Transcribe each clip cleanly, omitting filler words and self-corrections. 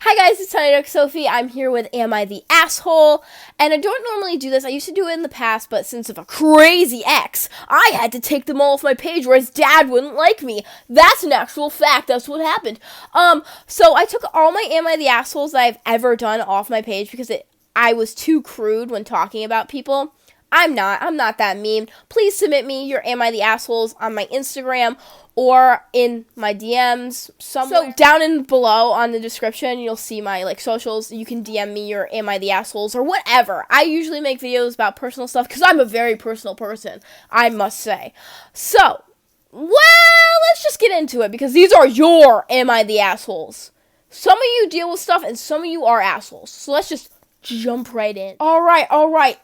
Hi guys, it's Tiny Duck Sophie. I'm here with Am I the Asshole? And I don't normally do this. I used to do it in the past, but since of a crazy ex, I had to take them all off my page where his dad wouldn't like me. That's an actual fact. That's what happened. So I took all my Am I the Assholes that I've ever done off my page because I was too crude when talking about people. I'm not that mean. Please submit me your Am I the Assholes on my Instagram or in my DMs somewhere. So down in below on the description, you'll see my socials. You can DM me your Am I the Assholes or whatever. I usually make videos about personal stuff because I'm a very personal person, I must say. So, let's just get into it because these are your Am I the Assholes. Some of you deal with stuff and some of you are assholes. So let's just jump right in. All right.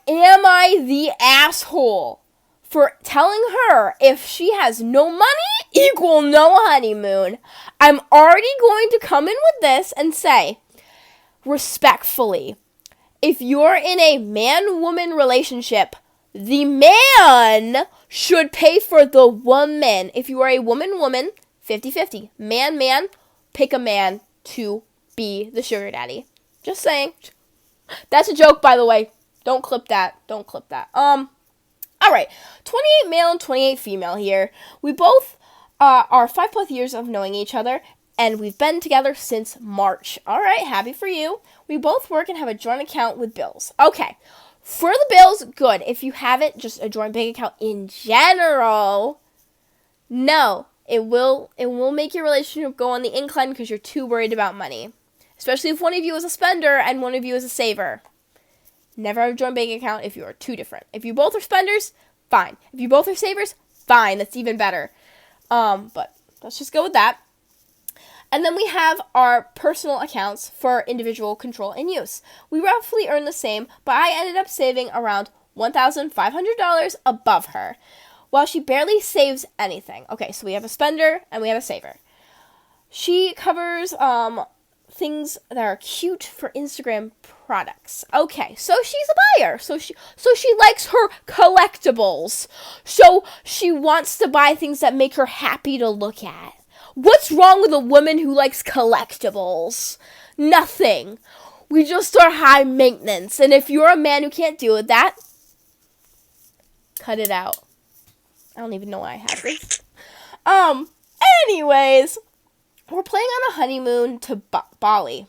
Am I the asshole for telling her if she has no money equal no honeymoon? I'm already going to come in with this and say, respectfully, if you're in a man-woman relationship, the man should pay for the woman. If you are a woman, 50-50. Man, pick a man to be the sugar daddy. Just saying. That's a joke, by the way. Don't clip that. Alright. 28 male and 28 female here. We both are 5+ years of knowing each other, and we've been together since March. Alright, happy for you. We both work and have a joint account with bills. Okay. For the bills, good. If you haven't, just a joint bank account in general, no. It will make your relationship go on the incline because you're too worried about money. Especially if one of you is a spender and one of you is a saver. Never have a joint bank account if you are two different. If you both are spenders, fine. If you both are savers, fine. That's even better. But let's just go with that. And then we have our personal accounts for individual control and use. We roughly earn the same, but I ended up saving around $1,500 above her, while she barely saves anything. Okay, so we have a spender and we have a saver. She covers things that are cute for Instagram products. Okay, so she's a buyer. So she likes her collectibles. So she wants to buy things that make her happy to look at. What's wrong with a woman who likes collectibles? Nothing. We just are high maintenance. And if you're a man who can't deal with that, cut it out. I don't even know why I have this. Anyways, we're planning on a honeymoon to Bali.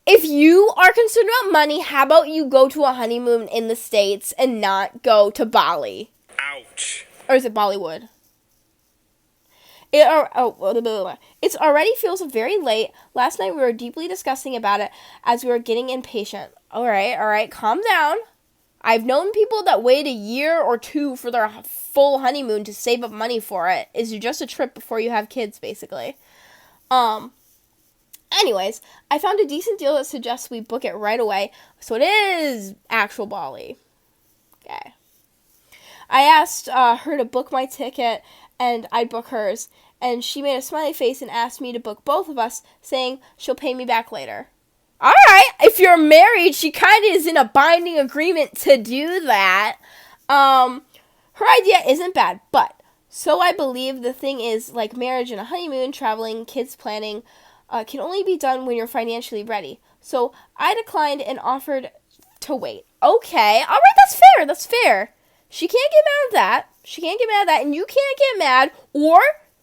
If you are concerned about money, how about you go to a honeymoon in the States and not go to Bali? Ouch. Or is it Bollywood? It already feels very late. Last night we were deeply discussing about it as we were getting impatient. All right, calm down. I've known people that wait a year or two for their full honeymoon to save up money for it. It's just a trip before you have kids, basically. Anyways, I found a decent deal that suggests we book it right away, so it is actual Bali. Okay. I asked her to book my ticket, and I'd book hers, and she made a smiley face and asked me to book both of us, saying she'll pay me back later. Alright, if you're married, she kind of is in a binding agreement to do that. Her idea isn't bad, but so I believe the thing is, like marriage and a honeymoon, traveling, kids planning, can only be done when you're financially ready. So I declined and offered to wait. Okay, alright, that's fair. She can't get mad at that. And you can't get mad or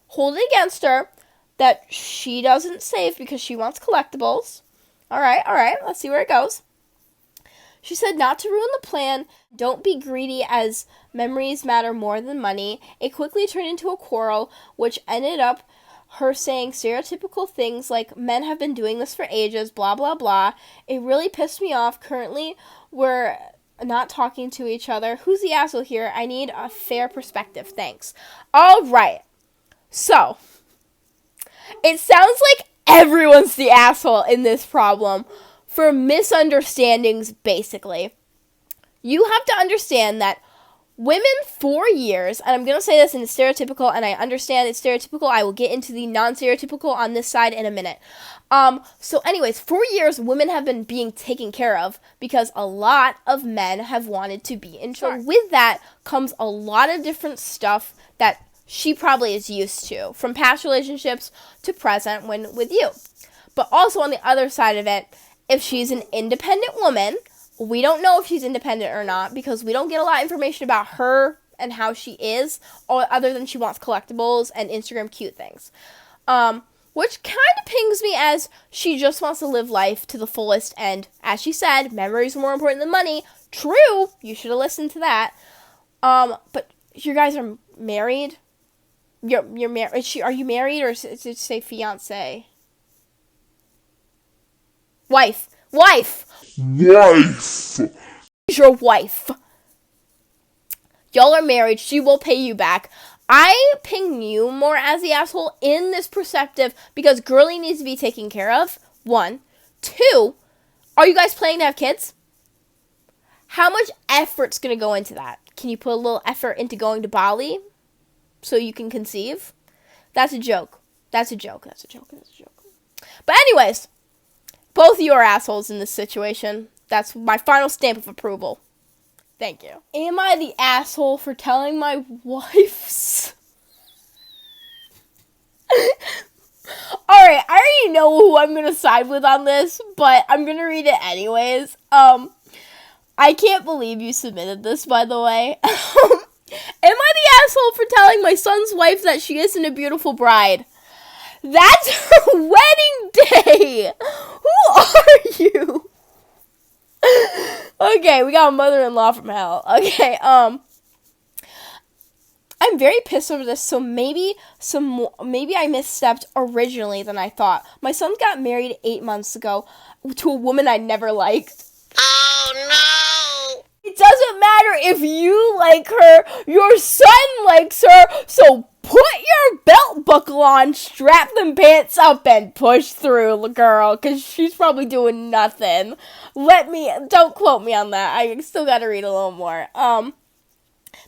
hold it against her that she doesn't save because she wants collectibles. Alright, let's see where it goes. She said not to ruin the plan, don't be greedy as memories matter more than money. It quickly turned into a quarrel, which ended up her saying stereotypical things like, men have been doing this for ages, blah, blah, blah. It really pissed me off. Currently, we're not talking to each other. Who's the asshole here? I need a fair perspective. Thanks. Alright. So, it sounds like everyone's the asshole in this problem for misunderstandings, basically. You have to understand that women for years, and I'm going to say this in stereotypical, and I understand it's stereotypical. I will get into the non-stereotypical on this side in a minute. So anyways, for years, women have been being taken care of because a lot of men have wanted to be in charge. So with that comes a lot of different stuff that she probably is used to, from past relationships to present when with you. But also on the other side of it, if she's an independent woman, we don't know if she's independent or not because we don't get a lot of information about her and how she is, other than she wants collectibles and Instagram cute things. Which kind of pings me as she just wants to live life to the fullest, and as she said, memories are more important than money. True, you should have listened to that. But you guys are married? You're married? Are you married, or did it say fiance? Wife! She's your wife. Y'all are married. She will pay you back. I ping you more as the asshole in this perspective because girly needs to be taken care of. 1. 2, are you guys planning to have kids? How much effort's going to go into that? Can you put a little effort into going to Bali so you can conceive? That's a joke. But anyways, both of you are assholes in this situation. That's my final stamp of approval. Thank you. Am I the asshole for telling my wife's... Alright, I already know who I'm gonna side with on this, but I'm gonna read it anyways. I can't believe you submitted this, by the way. Am I the asshole for telling my son's wife that she isn't a beautiful bride? That's her wedding day! Who are you? Okay, we got a mother-in-law from hell. Okay, I'm very pissed over this, so maybe I misstepped originally than I thought. My son got married 8 months ago to a woman I never liked. Oh, no! It doesn't matter if you like her, your son likes her, so put your belt buckle on, strap them pants up, and push through, girl, because she's probably doing nothing. Don't quote me on that. I still gotta read a little more.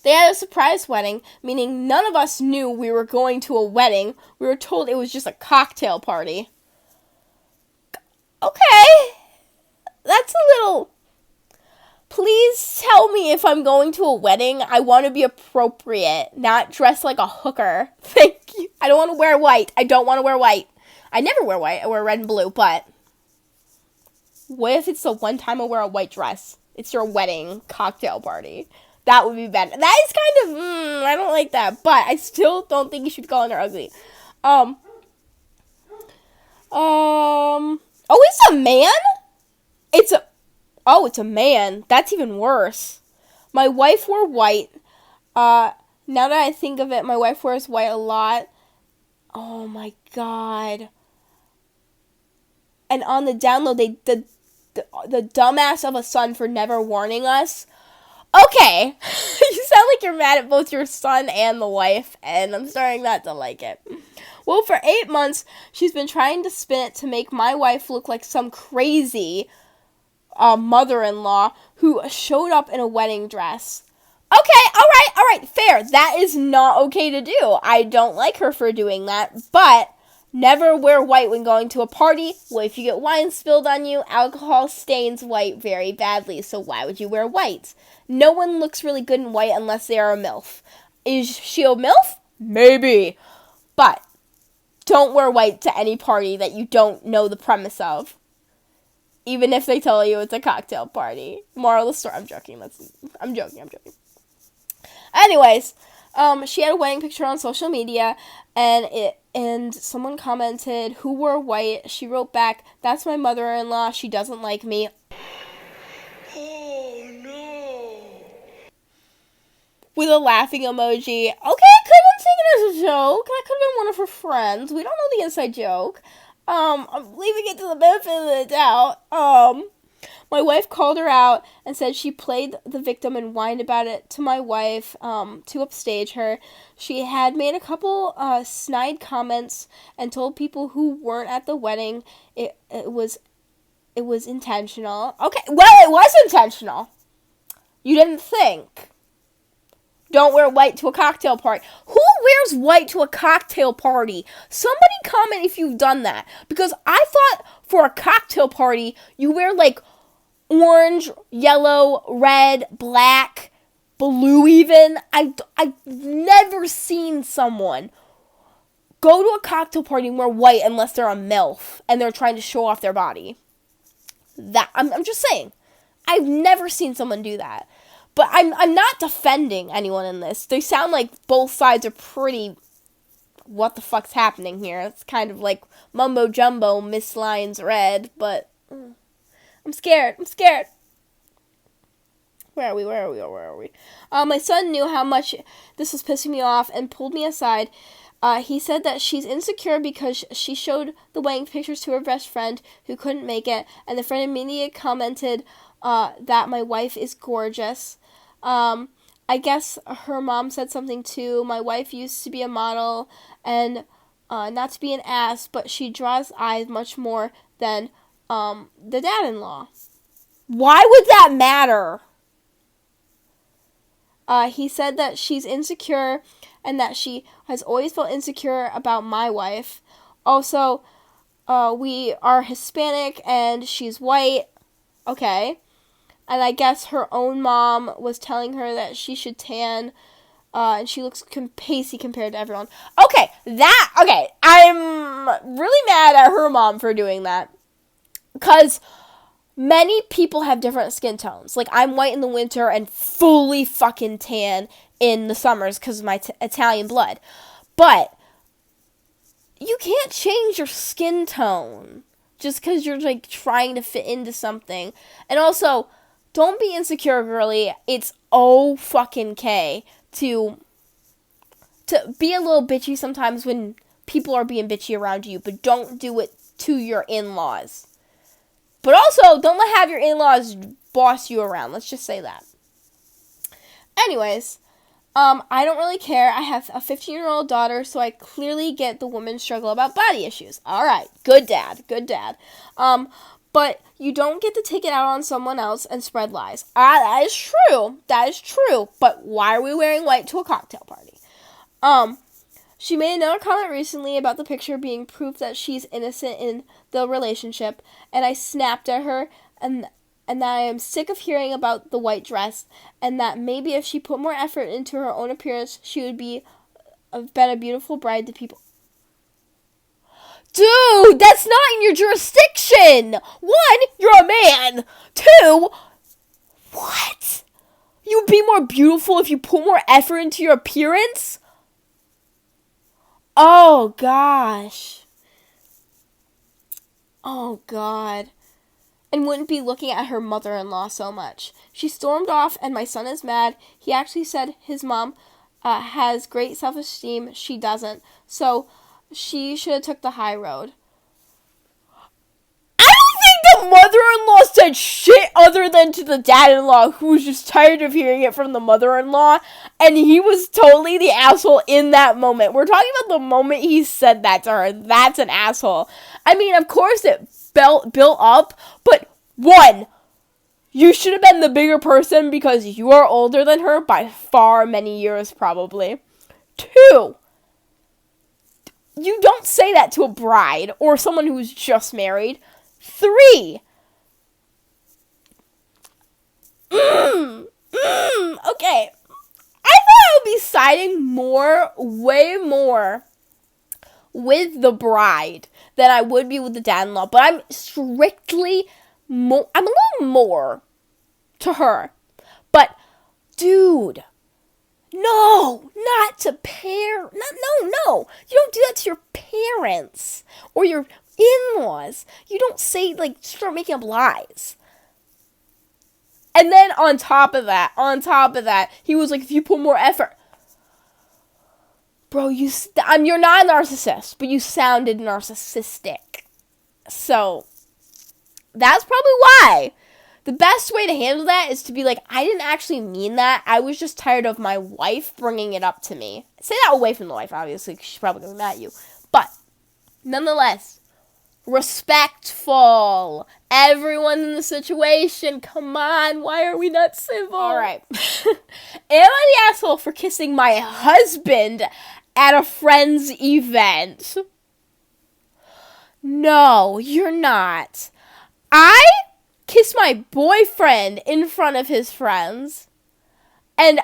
They had a surprise wedding, meaning none of us knew we were going to a wedding. We were told it was just a cocktail party. Okay. That's a little... Please tell me if I'm going to a wedding, I want to be appropriate, not dressed like a hooker. Thank you. I don't want to wear white. I never wear white. I wear red and blue, but... What if it's the one time I wear a white dress? It's your wedding cocktail party. That would be better. That is kind of, I don't like that, but I still don't think you should be calling her ugly. Oh, it's a man? It's a man. That's even worse. My wife wore white. Now that I think of it, my wife wears white a lot. Oh my god. And on the download, the dumbass of a son for never warning us. Okay. You sound like you're mad at both your son and the wife, and I'm starting not to like it. Well, for 8 months, she's been trying to spin it to make my wife look like some crazy mother-in-law who showed up in a wedding dress. Okay, alright, fair. That is not okay to do. I don't like her for doing that, but never wear white when going to a party. Well, if you get wine spilled on you, alcohol stains white very badly, so why would you wear white? No one looks really good in white unless they are a MILF. Is she a MILF? Maybe. But don't wear white to any party that you don't know the premise of. Even if they tell you it's a cocktail party. Moral of the story. I'm joking. I'm joking. Anyways, she had a wedding picture on social media, and someone commented, "Who wore white?" She wrote back, "That's my mother-in-law. She doesn't like me." Oh, no. With a laughing emoji. Okay, I could have taken it as a joke. That could have been one of her friends. We don't know the inside joke. I'm leaving it to the benefit of the doubt. My wife called her out and said she played the victim and whined about it to my wife to upstage her. She had made a couple snide comments and told people who weren't at the wedding it was intentional. Okay, well, it was intentional. You didn't think. Don't wear white to a cocktail party. Who wears white to a cocktail party? Somebody comment if you've done that. Because I thought for a cocktail party, you wear like orange, yellow, red, black, blue even. I've never seen someone go to a cocktail party and wear white unless they're a MILF and they're trying to show off their body. I'm just saying. I've never seen someone do that. But I'm not defending anyone in this. They sound like both sides are pretty... What the fuck's happening here? It's kind of like mumbo jumbo, Miss Lines read, but... I'm scared. Where are we? My son knew how much this was pissing me off and pulled me aside. He said that she's insecure because she showed the wedding pictures to her best friend who couldn't make it, and the friend immediately commented that my wife is gorgeous. I guess her mom said something too. My wife used to be a model and not to be an ass, but she draws eyes much more than the dad-in-law. Why would that matter? He said that she's insecure and that she has always felt insecure about my wife. Also, we are Hispanic and she's white. Okay. And I guess her own mom was telling her that she should tan, and she looks pasty compared to everyone. Okay, I'm really mad at her mom for doing that. Because many people have different skin tones. Like, I'm white in the winter and fully fucking tan in the summers because of my Italian blood. But you can't change your skin tone just because you're, like, trying to fit into something. And also... Don't be insecure, girly. It's fucking-K to be a little bitchy sometimes when people are being bitchy around you, but don't do it to your in-laws. But also, don't have your in-laws boss you around. Let's just say that. Anyways, I don't really care. I have a 15-year-old daughter, so I clearly get the woman's struggle about body issues. All right, good dad. But you don't get to take it out on someone else and spread lies. That is true. But why are we wearing white to a cocktail party? She made another comment recently about the picture being proof that she's innocent in the relationship, and I snapped at her and that I am sick of hearing about the white dress, and that maybe if she put more effort into her own appearance, she would been a beautiful bride to people. Dude, that's not in your jurisdiction! 1, you're a man. 2, what? You'd be more beautiful if you put more effort into your appearance? Oh, gosh. Oh, God. And wouldn't be looking at her mother-in-law so much. She stormed off, and my son is mad. He actually said his mom has great self-esteem. She doesn't. So... she should have took the high road. I don't think the mother-in-law said shit other than to the dad-in-law, who was just tired of hearing it from the mother-in-law, and he was totally the asshole in that moment. We're talking about the moment he said that to her. That's an asshole. I mean, of course it built up, but 1, you should have been the bigger person because you are older than her by far many years, probably. 2, you don't say that to a bride or someone who's just married. 3. Okay. I thought I would be siding way more with the bride than I would be with the dad-in-law. But I'm strictly I'm a little more to her. But, dude... No, not to no. You don't do that to your parents or your in-laws. You don't say, start making up lies. And then on top of that, he was like, if you put more effort. Bro, you're not a narcissist, but you sounded narcissistic. So, that's probably why. The best way to handle that is to be like, I didn't actually mean that. I was just tired of my wife bringing it up to me. Say that away from the wife, obviously, because she's probably going to be mad at you. But, nonetheless, respectful. Everyone in the situation, come on, why are we not civil? Alright. Am I the asshole for kissing my husband at a friend's event? No, you're not. I kiss my boyfriend in front of his friends, and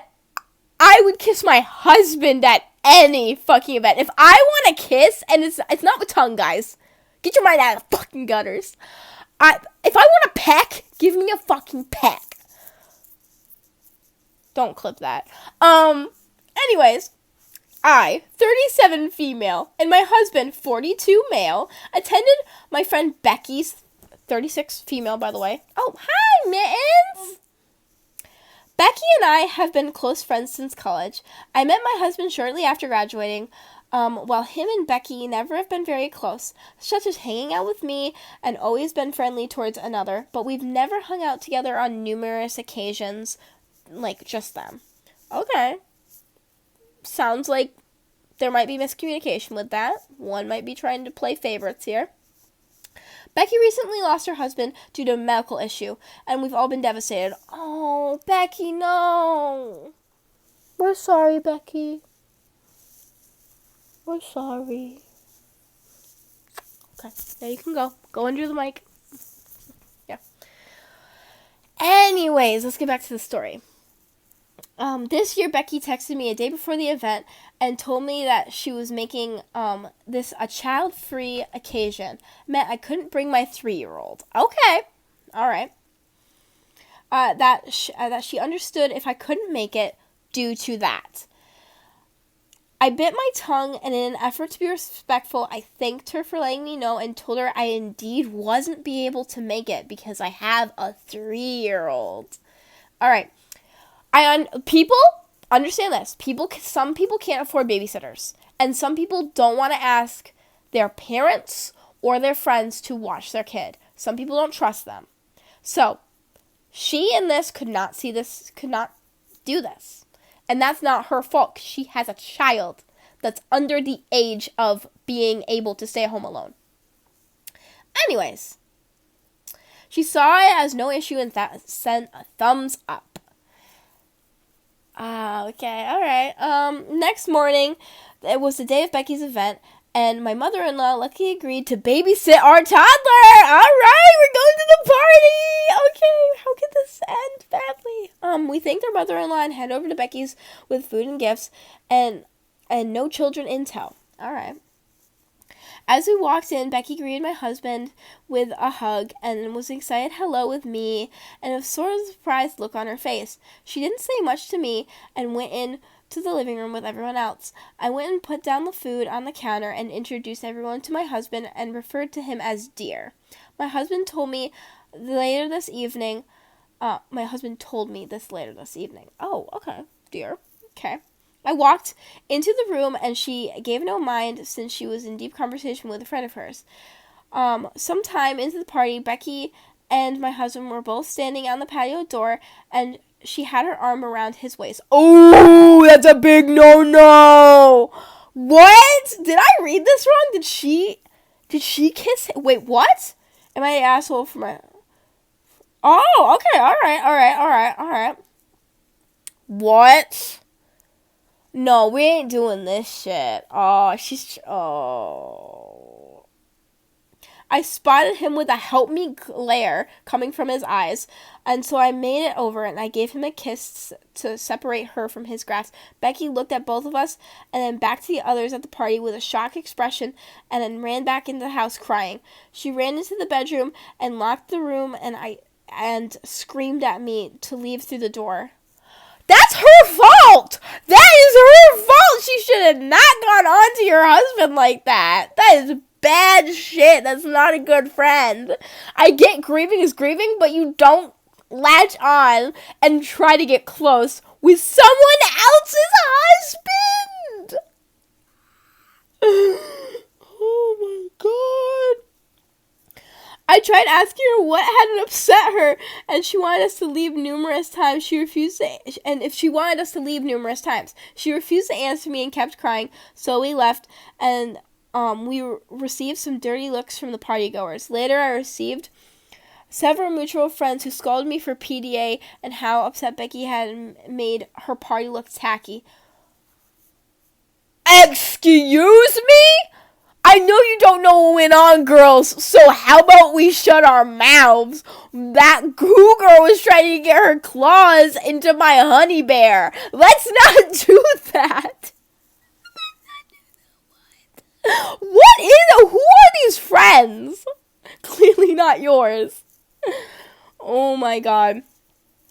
I would kiss my husband at any fucking event. If I want a kiss, and it's not with tongue, guys. Get your mind out of the fucking gutters. If I want a peck, give me a fucking peck. Don't clip that. Anyways, I, 37 female, and my husband, 42 male, attended my friend Becky's, 36 female, by the way. Oh, hi, Mittens! Becky and I have been close friends since college. I met my husband shortly after graduating, while him and Becky never have been very close, such as hanging out with me and always been friendly towards another, but we've never hung out together on numerous occasions, like just them. Okay. Sounds like there might be miscommunication with that. One might be trying to play favorites here. Becky recently lost her husband due to a medical issue, and we've all been devastated. Oh, Becky, no. We're sorry, Becky. We're sorry. Okay, there you can go. Go under the mic. Yeah. Anyways, let's get back to the story. This year, Becky texted me a day before the event and told me that she was making this a child-free occasion. Meant I couldn't bring my 3-year-old. Okay, all right. That she understood if I couldn't make it due to that. I bit my tongue, and in an effort to be respectful, I thanked her for letting me know and told her I indeed wasn't be able to make it because I have a 3-year-old. All right. People understand this. Some people can't afford babysitters, and some people don't want to ask their parents or their friends to watch their kid. Some people don't trust them. So, she in this could not do this. And that's not her fault. She has a child that's under the age of being able to stay home alone. Anyways, she saw it as no issue and sent a thumbs up. Okay, alright. Next morning, it was the day of Becky's event, and my mother-in-law luckily agreed to babysit our toddler! Alright, we're going to the party! Okay, how could this end badly? We thanked our mother-in-law and head over to Becky's with food and gifts, and no children in tow. Alright. As we walked in, Becky greeted my husband with a hug and was excited hello with me and a sort of surprised look on her face. She didn't say much to me and went in to the living room with everyone else. I went and put down the food on the counter and introduced everyone to my husband and referred to him as dear. My husband told me later this evening. Oh, okay, dear. Okay. I walked into the room, and she gave no mind since she was in deep conversation with a friend of hers. Sometime into the party, Becky and my husband were both standing on the patio door, and she had her arm around his waist. Oh, that's a big no-no! What? Did I read this wrong? Did she kiss him? Wait, what? Am I an asshole for my... Oh, okay, alright. What? No, we ain't doing this shit. I spotted him with a help me glare coming from his eyes, and so I made it over and I gave him a kiss to separate her from his grasp. Becky looked at both of us and then back to the others at the party with a shocked expression and then ran back into the house crying. She ran into the bedroom and locked the room and screamed at me to leave through the door. That's her fault! That is her fault! She should have not gone on to your husband like that. That is bad shit. That's not a good friend. I get grieving is grieving, but you don't latch on and try to get close with someone else's husband! Oh my god. I tried asking her what had upset her, and she wanted us to leave numerous times. She refused to, and if she wanted us to leave numerous times, she refused to answer me and kept crying. So we left, and we received some dirty looks from the partygoers. Later, I received several mutual friends who scolded me for PDA and how upset Becky had made her party look tacky. Excuse me? I know you don't know what went on, girls, so how about we shut our mouths? That goo girl was trying to get her claws into my honey bear. Let's not do that. Who are these friends? Clearly not yours. Oh my god.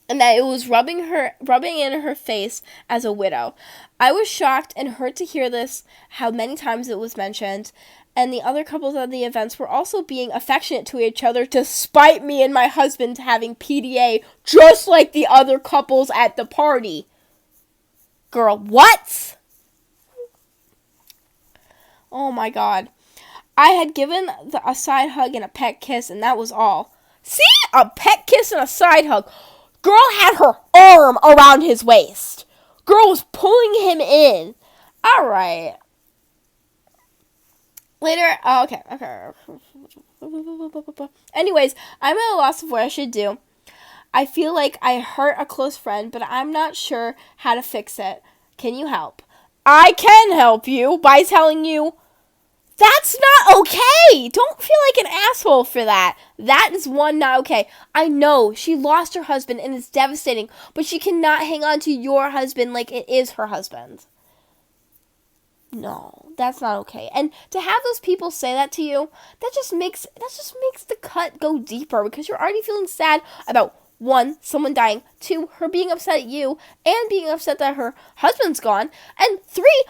And that it was rubbing in her face as a widow. I was shocked and hurt to hear this, how many times it was mentioned, and the other couples at the events were also being affectionate to each other despite me and my husband having PDA, just like the other couples at the party. Girl, what? Oh my god. I had given a side hug and a pet kiss, and that was all. See? A pet kiss and a side hug. Girl had her arm around his waist. Girl was pulling him in. Alright. Later, okay. Anyways, I'm at a loss of what I should do. I feel like I hurt a close friend, but I'm not sure how to fix it. Can you help? I can help you by telling you that's not okay. Don't feel like an asshole for that. That is one not okay. I know she lost her husband and it's devastating, but she cannot hang on to your husband like it is her husband. No, that's not okay. And to have those people say that to you, that just makes the cut go deeper because you're already feeling sad about 1, someone dying, 2, her being upset at you and being upset that her husband's gone, and 3,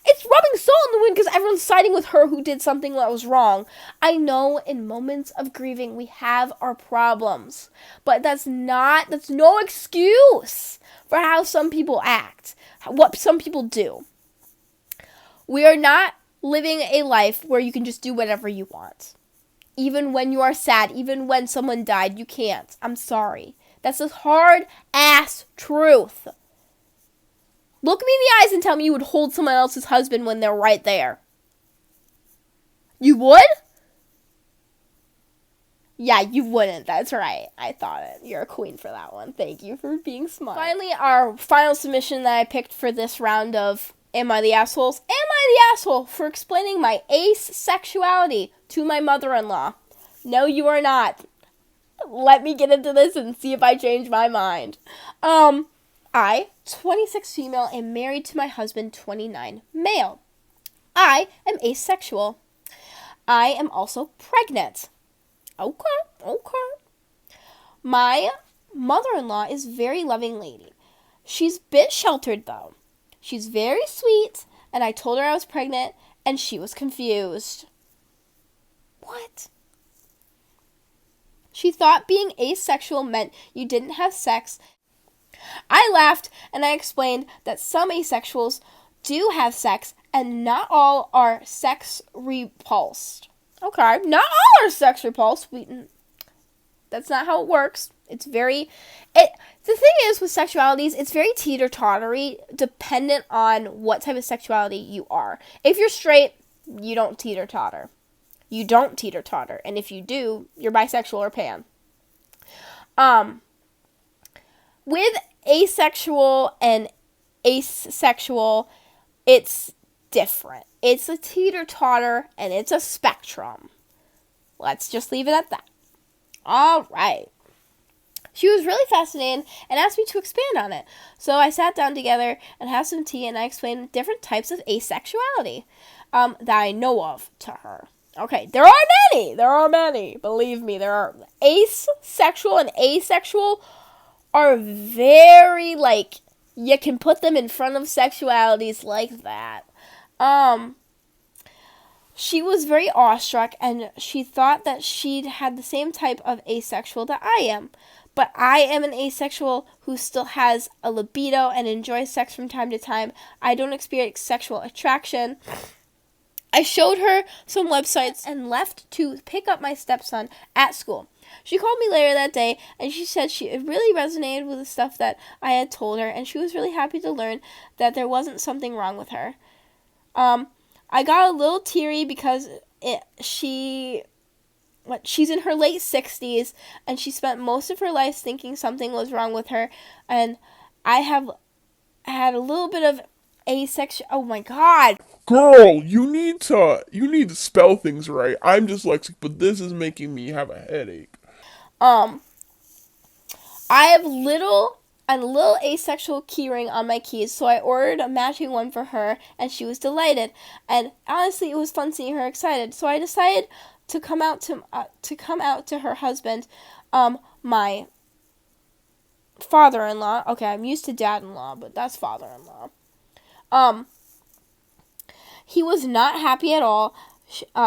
it's rubbing salt in the wind because everyone's siding with her who did something that was wrong. I know in moments of grieving we have our problems, but that's no excuse for how some people act, what some people do. We are not living a life where you can just do whatever you want. Even when you are sad, even when someone died, you can't. I'm sorry. That's the hard-ass truth. Look me in the eyes and tell me you would hold someone else's husband when they're right there. You would? Yeah, you wouldn't. That's right. I thought it. You're a queen for that one. Thank you for being smart. Finally, our final submission that I picked for this round of Am I the Assholes? Am I the asshole for explaining my asexuality to my mother-in-law? No, you are not. Let me get into this and see if I change my mind. I, 26 female, am married to my husband, 29 male. I am asexual. I am also pregnant. Okay. My mother-in-law is a very loving lady. She's a bit sheltered, though. She's very sweet, and I told her I was pregnant, and she was confused. What? She thought being asexual meant you didn't have sex. I laughed, and I explained that some asexuals do have sex, and not all are sex repulsed. Okay, not all are sex repulsed. That's not how it works. The thing is with sexualities, it's very teeter-tottery, dependent on what type of sexuality you are. If you're straight, you don't teeter-totter. And if you do, you're bisexual or pan. With asexual and asexual, it's different. It's a teeter-totter, and it's a spectrum. Let's just leave it at that. All right. She was really fascinated and asked me to expand on it. So I sat down together and had some tea, and I explained different types of asexuality that I know of to her. Okay, there are many. Believe me, there are. Asexual and asexual are very, you can put them in front of sexualities like that. She was very awestruck, and she thought that she'd had the same type of asexual that I am. But I am an asexual who still has a libido and enjoys sex from time to time. I don't experience sexual attraction. I showed her some websites and left to pick up my stepson at school. She called me later that day, and she said it really resonated with the stuff that I had told her, and she was really happy to learn that there wasn't something wrong with her. I got a little teary because she's in her late 60s, and she spent most of her life thinking something was wrong with her, and I have had a little bit of asexual. Oh my god. Girl, you need to spell things right. I'm dyslexic, but this is making me have a headache. I have little and a little asexual keyring on my keys, so I ordered a matching one for her, and she was delighted. And honestly, it was fun seeing her excited. So I decided to come out to her husband, my father-in-law. Okay, I'm used to dad-in-law, but that's father-in-law. He was not happy at all.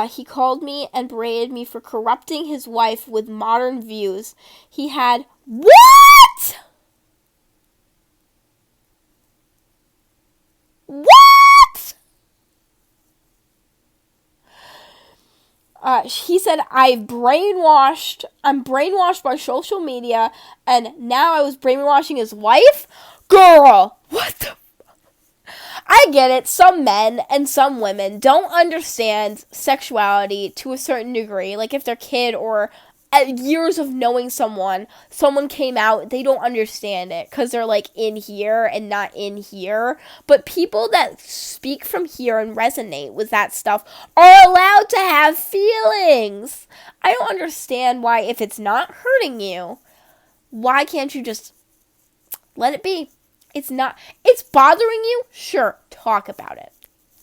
He called me and berated me for corrupting his wife with modern views. He had what? What? He said, I'm brainwashed by social media, and now I was brainwashing his wife? Girl, what the? I get it, some men and some women don't understand sexuality to a certain degree. Like, if their kid or years of knowing someone came out, they don't understand it because they're like in here and not in here. But people that speak from here and resonate with that stuff are allowed to have feelings. I don't understand why, if it's not hurting you, why can't you just let it be? It's bothering you? Sure, talk about it.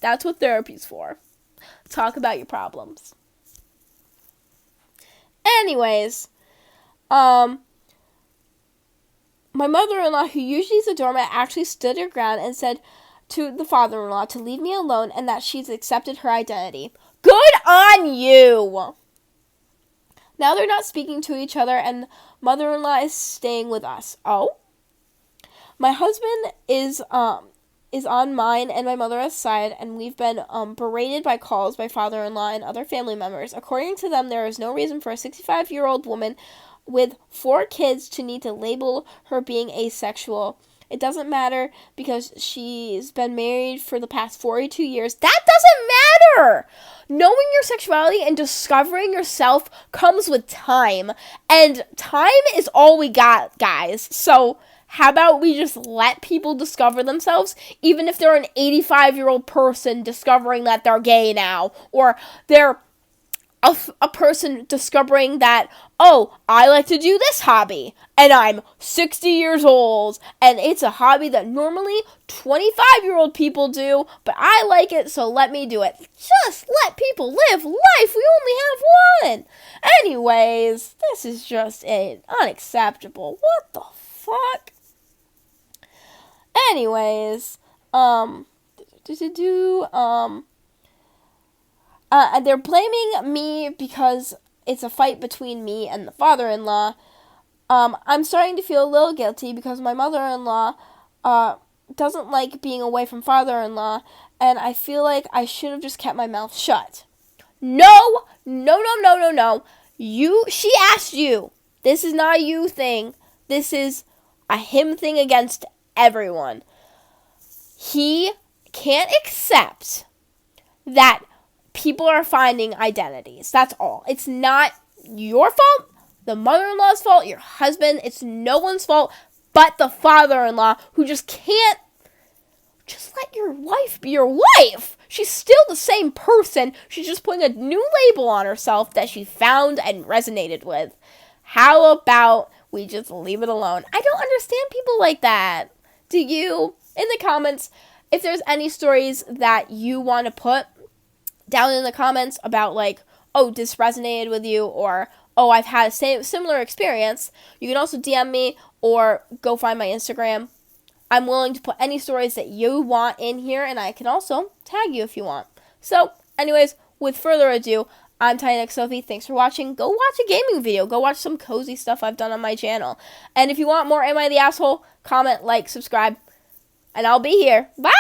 That's what therapy's for. Talk about your problems. Anyways, my mother-in-law, who usually is a doormat, actually stood her ground and said to the father-in-law to leave me alone and that she's accepted her identity. Good on you! Now they're not speaking to each other and mother-in-law is staying with us. Oh? My husband is on mine and my mother's side, and we've been berated by calls by father-in-law and other family members. According to them, there is no reason for a 65-year-old woman with 4 kids to need to label her being asexual. It doesn't matter because she's been married for the past 42 years. That doesn't matter! Knowing your sexuality and discovering yourself comes with time, and time is all we got, guys. So how about we just let people discover themselves, even if they're an 85-year-old person discovering that they're gay now, or they're a person discovering that, oh, I like to do this hobby, and I'm 60 years old, and it's a hobby that normally 25-year-old people do, but I like it, so let me do it. Just let people live life. We only have one. Anyways, this is just unacceptable. What the fuck? Anyways, they're blaming me because it's a fight between me and the father-in-law. I'm starting to feel a little guilty because my mother-in-law, doesn't like being away from father-in-law, and I feel like I should have just kept my mouth shut. No. She asked you. This is not a you thing. This is a him thing against everyone. He can't accept that people are finding identities. That's all. It's not your fault, the mother-in-law's fault, your husband. It's no one's fault but the father-in-law, who just can't just let your wife be your wife. She's still the same person. She's just putting a new label on herself that she found and resonated with. How about we just leave it alone? I don't understand people like that. Do you? In the comments, if there's any stories that you want to put down in the comments about, like, oh, this resonated with you, or, oh, I've had a similar experience, you can also DM me or go find my Instagram. I'm willing to put any stories that you want in here, and I can also tag you if you want. So, anyways, with further ado, I'm Tiny Neck Sophie. Thanks for watching. Go watch a gaming video. Go watch some cozy stuff I've done on my channel. And if you want more Am I the Asshole, comment, like, subscribe, and I'll be here. Bye!